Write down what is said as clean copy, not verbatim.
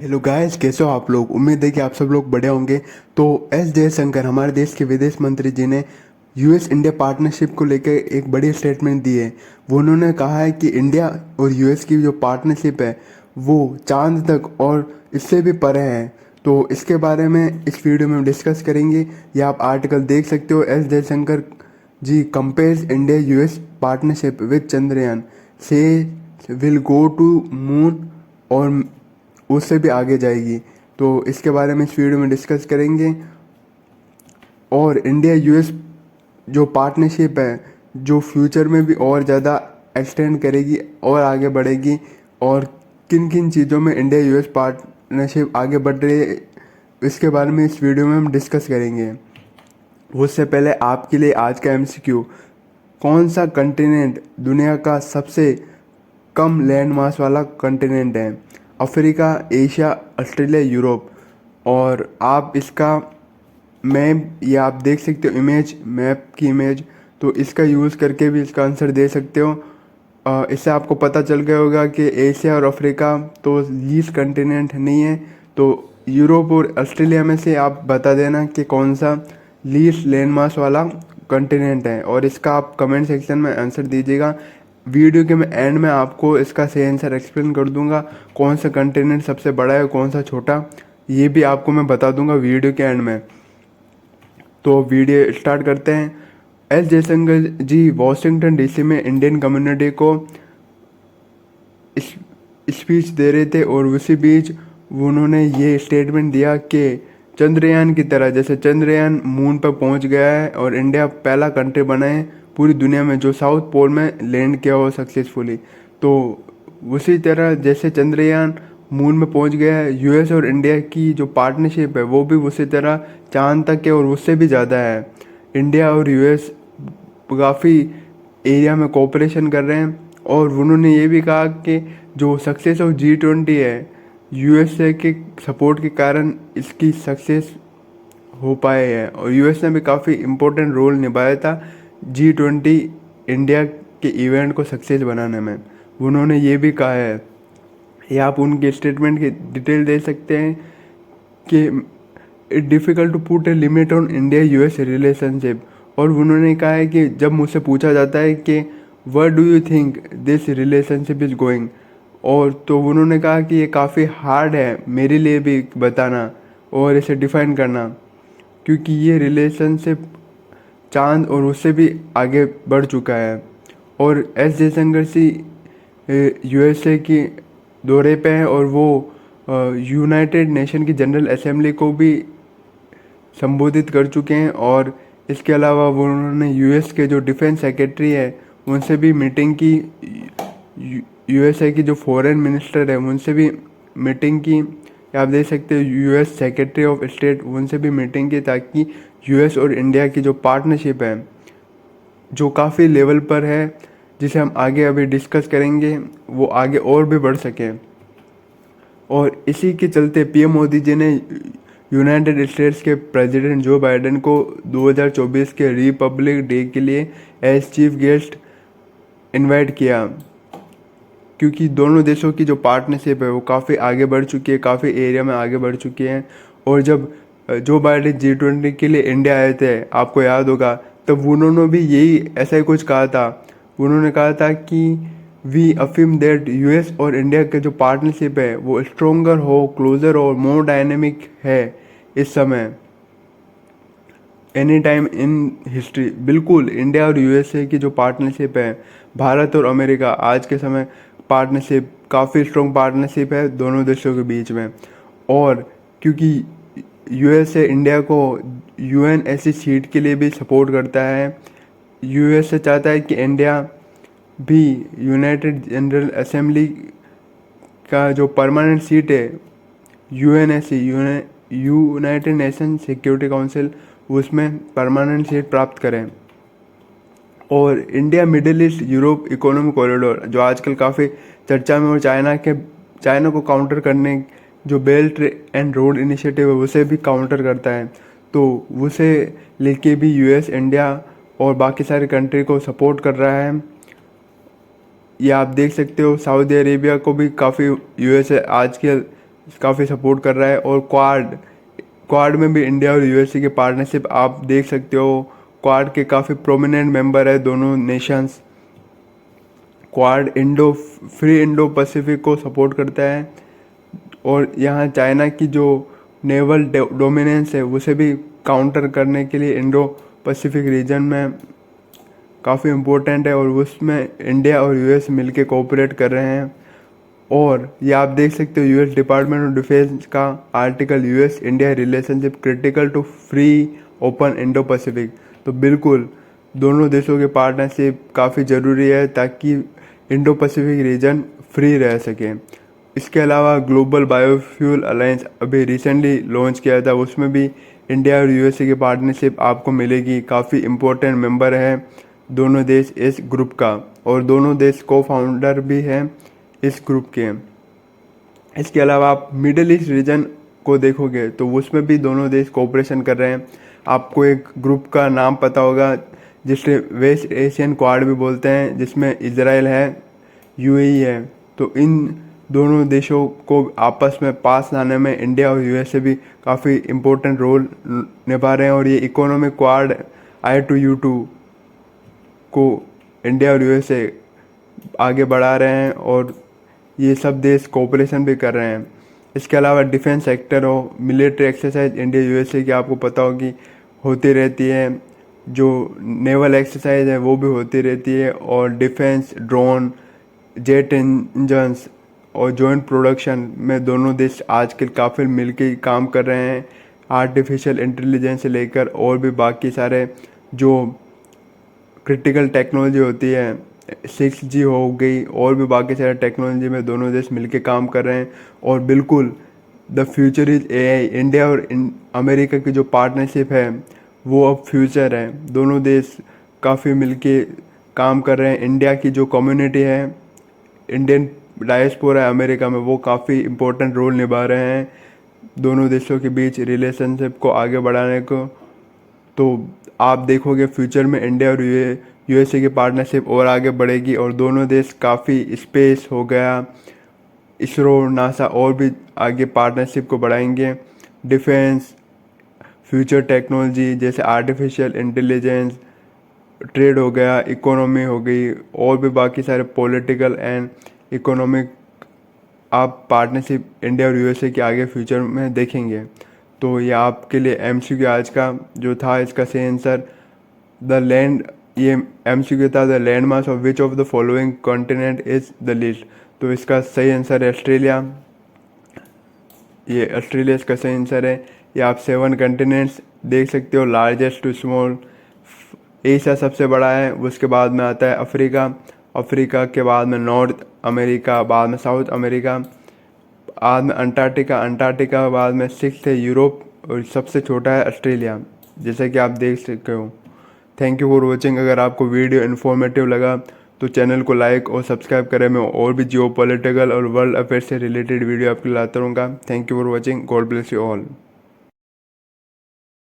Hello guys, कैसे हो आप लोग। उम्मीद है कि आप सब लोग बढ़िया होंगे। तो एस जयशंकर हमारे देश के विदेश मंत्री जी ने यूएस इंडिया पार्टनरशिप को लेकर एक बड़ी स्टेटमेंट दी है। वो उन्होंने कहा है कि इंडिया और यूएस की जो पार्टनरशिप है वो चांद तक और इससे भी परे है। तो इसके बारे में इस वीडियो में हम डिस्कस करेंगे। या आप आर्टिकल देख सकते हो, S Jaishankar ji compares India US partnership with Chandrayaan से विल गो टू मून और उससे भी आगे जाएगी। तो इसके बारे में इस वीडियो में डिस्कस करेंगे। और इंडिया यूएस जो पार्टनरशिप है जो फ्यूचर में भी और ज़्यादा एक्सटेंड करेगी और आगे बढ़ेगी, और किन किन चीज़ों में इंडिया यूएस पार्टनरशिप आगे बढ़ रही है इसके बारे में इस वीडियो में हम डिस्कस करेंगे। उससे पहले आपके लिए आज का एमसीक्यू, कौन सा कंटिनेंट दुनिया का सबसे कम लैंड मास वाला कंटिनेंट है? Africa, Asia, Australia, Europe. और आप इसका मैप या आप देख सकते हो इमेज, मैप की इमेज, तो इसका यूज़ करके भी इसका आंसर दे सकते हो। इससे आपको पता चल गया होगा कि एशिया और अफ्रीका तो लीस्ट कंटिनेंट नहीं है। तो यूरोप और ऑस्ट्रेलिया में से आप बता देना कि कौन सा लीस्ट लैंड मास वाला कंटिनेंट है, और इसका आप कमेंट सेक्शन में आंसर दीजिएगा। वीडियो के मैं एंड में आपको इसका सही आंसर एक्सप्लेन कर दूंगा, कौन सा कंटिनेंट सबसे बड़ा है कौन सा छोटा, ये भी आपको मैं बता दूंगा वीडियो के एंड में। तो वीडियो स्टार्ट करते हैं। एस जयशंकर जी वॉशिंगटन डीसी में इंडियन कम्युनिटी को स्पीच दे रहे थे, और उसी बीच उन्होंने ये स्टेटमेंट दिया कि चंद्रयान की तरह जैसे चंद्रयान मून पर पहुंच गया है और इंडिया पहला कंट्री बना है पूरी दुनिया में जो साउथ पोल में लैंड किया हो सक्सेसफुली, तो उसी तरह जैसे चंद्रयान मून में पहुंच गया है, यूएस और इंडिया की जो पार्टनरशिप है वो भी उसी तरह चांद तक है और उससे भी ज़्यादा है। इंडिया और यूएस काफ़ी एरिया में कोऑपरेशन कर रहे हैं, और उन्होंने ये भी कहा कि जो सक्सेस ऑफ G20 है यूएसए के सपोर्ट के कारण इसकी सक्सेस हो पाए हैं, और यूएस ने भी काफ़ी इम्पोर्टेंट रोल निभाया था G20 इंडिया के इवेंट को सक्सेस बनाने में। उन्होंने ये भी कहा है, ये आप उनके स्टेटमेंट की डिटेल दे सकते हैं कि it difficult to put a limit on India US relationship. और उन्होंने कहा है कि जब मुझसे पूछा जाता है कि what do you think this relationship is going, और तो उन्होंने कहा कि ये काफ़ी हार्ड है मेरे लिए भी बताना और इसे डिफ़ाइन करना, क्योंकि ये रिलेशनशिप चांद और उससे भी आगे बढ़ चुका है। और एस जयशंकर सी यूएसए की दौरे पे हैं, और वो यूनाइटेड नेशन की जनरल असेंबली को भी संबोधित कर चुके हैं। और इसके अलावा वो उन्होंने यूएस के जो डिफेंस सेक्रेटरी है उनसे भी मीटिंग की, यूएसए की जो फॉरेन मिनिस्टर है उनसे भी मीटिंग की। आप देख सकते हो यूएस सेक्रेटरी ऑफ स्टेट, उनसे भी मीटिंग की, ताकि यूएस और इंडिया की जो पार्टनरशिप है जो काफ़ी लेवल पर है, जिसे हम आगे अभी डिस्कस करेंगे, वो आगे और भी बढ़ सके। और इसी के चलते पीएम मोदी जी ने यूनाइटेड स्टेट्स के प्रेसिडेंट जो बाइडेन को 2024 के रिपब्लिक डे के लिए एज चीफ गेस्ट इनवाइट किया, क्योंकि दोनों देशों की जो पार्टनरशिप है वो काफ़ी आगे बढ़ चुकी है, काफ़ी एरिया में आगे बढ़ चुकी है। और जब जो बाइडेन G20 के लिए इंडिया आए थे, आपको याद होगा, तब उन्होंने भी यही ऐसा ही कुछ कहा था। उन्होंने कहा था कि वी अफर्म दैट यूएस और इंडिया के जो पार्टनरशिप है वो स्ट्रोंगर हो, क्लोजर और मोर डायनेमिक है इस समय, एनी टाइम इन हिस्ट्री। बिल्कुल, इंडिया और यूएसए की जो पार्टनरशिप है, भारत और अमेरिका आज के समय पार्टनरशिप काफ़ी स्ट्रॉन्ग पार्टनरशिप है दोनों देशों के बीच में। और क्योंकि यूएसए इंडिया को यूएन ऐसी सीट के लिए भी सपोर्ट करता है, यूएसए चाहता है कि इंडिया भी यूनाइटेड जनरल असेंबली का जो परमानेंट सीट है UNSC, United nation security council, उसमें परमानेंट सीट प्राप्त करें। और India middle east Europe economic corridor जो आजकल काफ़ी चर्चा में, और चाइना को काउंटर करने जो बेल्ट एंड रोड इनिशिएटिव है उसे भी काउंटर करता है, तो उसे लेके भी यूएस इंडिया और बाकी सारे कंट्री को सपोर्ट कर रहा है। ये आप देख सकते हो, सऊदी अरेबिया को भी काफ़ी यूएस आज के काफ़ी सपोर्ट कर रहा है। और क्वाड में भी इंडिया और यूएसए की पार्टनरशिप आप देख सकते हो। क्वाड के काफ़ी प्रोमिनेंट मेंबर है दोनों Nations. Quad free Indo Pacific को सपोर्ट करता है और यहाँ चाइना की जो नेवल डोमिनेंस है उसे भी काउंटर करने के लिए इंडो पैसिफिक रीजन में काफ़ी इम्पोर्टेंट है और उसमें इंडिया और यूएस मिलके कोऑपरेट कर रहे हैं। और ये आप देख सकते हो यूएस डिपार्टमेंट ऑफ डिफेंस का article, US India relationship critical to free open Indo Pacific. तो बिल्कुल दोनों देशों की पार्टनरशिप काफ़ी ज़रूरी है ताकि इंडो पैसिफिक रीजन फ्री रह सके। इसके अलावा ग्लोबल बायोफ्यूल अलायंस अभी रिसेंटली लॉन्च किया था, उसमें भी इंडिया और यूएसए की पार्टनरशिप आपको मिलेगी। काफ़ी इम्पोर्टेंट मेंबर है दोनों देश इस ग्रुप का और दोनों देश को फाउंडर भी हैं इस ग्रुप के। इसके अलावा आप मिडिल ईस्ट रीजन को देखोगे तो उसमें भी दोनों देश कोऑपरेशन कर रहे हैं। आपको एक ग्रुप का नाम पता होगा जिसे वेस्ट एशियन क्वाड भी बोलते हैं, जिसमें इजराइल है, यूएई है। तो इन दोनों देशों को आपस में पास लाने में इंडिया और यूएसए भी काफ़ी इम्पोर्टेंट रोल निभा रहे हैं और ये इकोनॉमिक क्वाड I2U2 को इंडिया और यूएसए आगे बढ़ा रहे हैं और ये सब देश कोऑपरेशन भी कर रहे हैं। इसके अलावा डिफेंस सेक्टर हो, मिलिट्री एक्सरसाइज इंडिया यूएसए की आपको पता होगी होती रहती है, जो नेवल एक्सरसाइज है वो भी होती रहती है। और डिफेंस, ड्रोन, जेट इंजन्स और जॉइंट प्रोडक्शन में दोनों देश आजकल काफ़ी मिलके काम कर रहे हैं। आर्टिफिशियल इंटेलिजेंस से लेकर और भी बाकी सारे जो क्रिटिकल टेक्नोलॉजी होती है, 6G हो गई और भी बाकी सारे टेक्नोलॉजी में दोनों देश मिलके काम कर रहे हैं। और बिल्कुल the future is AI। India और अमेरिका की जो पार्टनरशिप है वो अब फ्यूचर है। दोनों देश काफ़ी मिलके काम कर रहे हैं। इंडिया की जो कम्युनिटी है, इंडियन डायस्पोरा है अमेरिका में, वो काफ़ी इम्पोर्टेंट रोल निभा रहे हैं दोनों देशों के बीच रिलेशनशिप को आगे बढ़ाने को। तो आप देखोगे फ्यूचर में इंडिया और यूएसए की पार्टनरशिप और आगे बढ़ेगी और दोनों देश काफ़ी स्पेस हो गया, इसरो, नासा और भी आगे पार्टनरशिप को बढ़ाएंगे। डिफेंस, फ्यूचर टेक्नोलॉजी जैसे आर्टिफिशियल इंटेलिजेंस, ट्रेड हो गया, इकोनॉमी हो गई और भी बाकी सारे पॉलिटिकल एंड इकोनॉमिक आप पार्टनरशिप इंडिया और यूएसए के आगे फ्यूचर में देखेंगे। तो ये आपके लिए MCQ आज का जो था, इसका सही आंसर ये MCQ था, the land mass of which of the following continent is the least. तो इसका सही आंसर है ऑस्ट्रेलिया। ये ऑस्ट्रेलिया इसका सही आंसर है। ये आप 7 कॉन्टिनेंट्स देख सकते हो, लार्जेस्ट टू स्मॉल। एशिया सबसे बड़ा है, उसके बाद में आता है अफ्रीका, अफ्रीका के बाद में नॉर्थ अमेरिका, बाद में साउथ अमेरिका, बाद में अंटार्कटिका, अंटार्कटिका बाद में 6th है यूरोप और सबसे छोटा है ऑस्ट्रेलिया, जैसा कि आप देख सकते हो। Thank you for watching. अगर आपको वीडियो इन्फॉर्मेटिव लगा तो चैनल को लाइक और सब्सक्राइब करें। मैं और भी जियो पॉलिटिकल और वर्ल्ड अफेयर से रिलेटेड वीडियो आपके लाता रहूँगा। Thank you for watching. God bless you all.